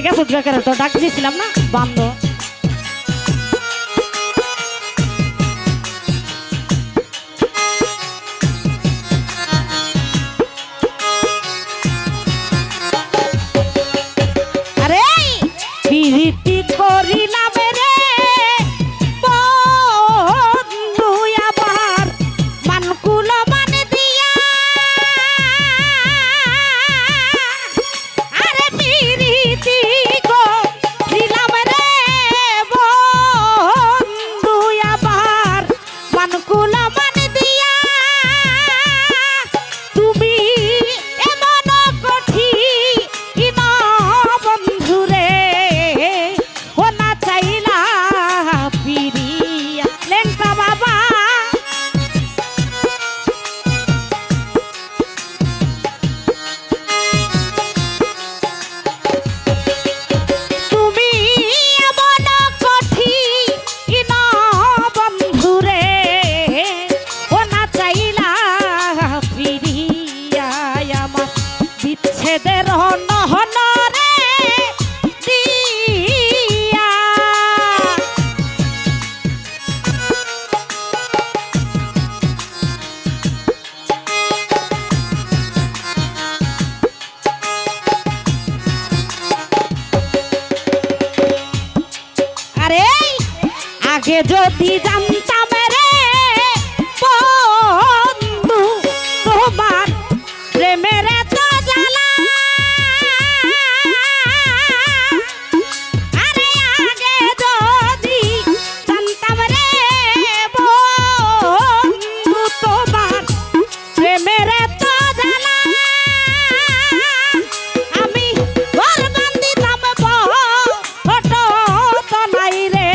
গেছো বেকার তো ডাক দিয়েছিলাম না বান্ধ আরে প্রীতি করিলাম রে বন্ধু আবার মানকুল মান দিয়া আরে প্রীতি করিলাম রে বন্ধু আবার মানকুল মান দিয়া তুমি এমন কঠিন বন্ধু রে ও না চাইলা ফিরিয়া লেংটা বাবা তুমি এমন কঠিন বন্ধু রে ও না চাইলা ফিরিয়া আমার বিচ্ছেদের হন রে দিয়া আরে আগে যদি জানতাম রে বন্ধু তোমার প্রেমের এত জ্বালা আরে আগে যদি জানতাম রে বন্ধু তোমার প্রেমের এত জ্বালা আমি ঘর বান্ধিতাম ফটো তলাই রে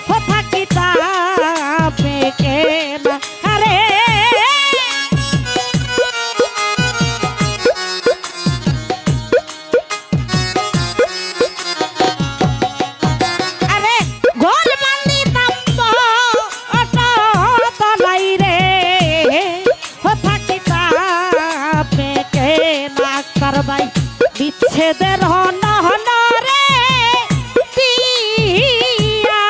ও থাকিতাম কেনা আরে আরে ঘর বান্ধিতাম ফটো তলাই রে ও থাকিতাম কেনা কারবাই বিচ্ছেদের হন রে দিয়া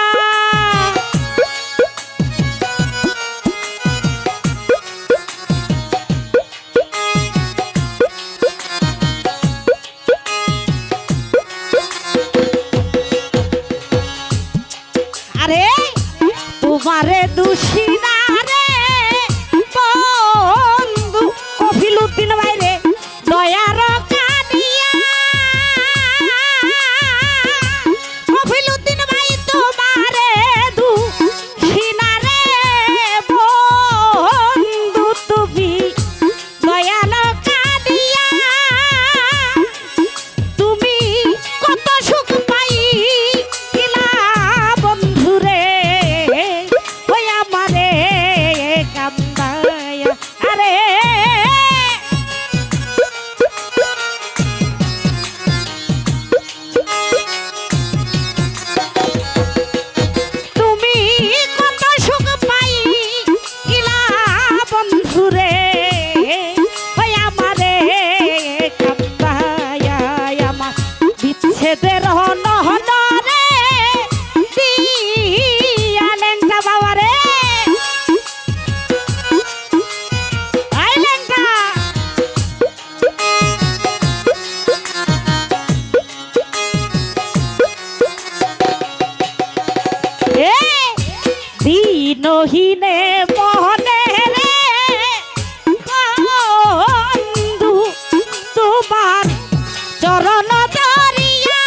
আরে তোমারে দোষী না রে বন্ধু কফিলুদ্দিন বাইরে দয়ার কানিয়া কফিলুদ্দিন ভাই তোমারে দোষী না রে বন্ধু তুমি দয়াল কানিয়া তুমি কত সুখ পাইলা বন্ধু রে ওই আমারে কান্দায়া আরে তুমি কত সুখ পাইলা বন্ধু রে ওই আমারে কান্দায়া আমার বিচ্ছেদের হন রে দিয়া লেংটা বাবা রে আই লেংটা এ দিনহীনে মনে রে বন্ধু তোমার চরণ ধরিয়া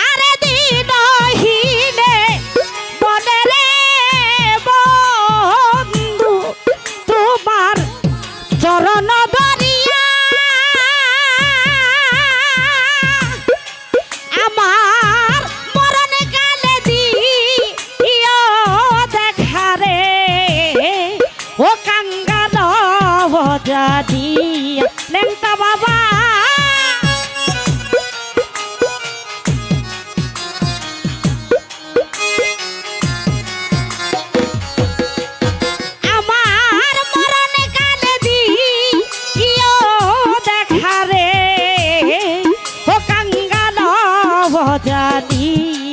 আরে দিনহীনে মনে রে বন্ধু তোমার চরণ ধরিয়া আমার মরণ কালে দিও দেখা রে ও কাঙ্গাল ভজা দিয়া লেংটা বাবা আমার মরণ কালে দিও জানি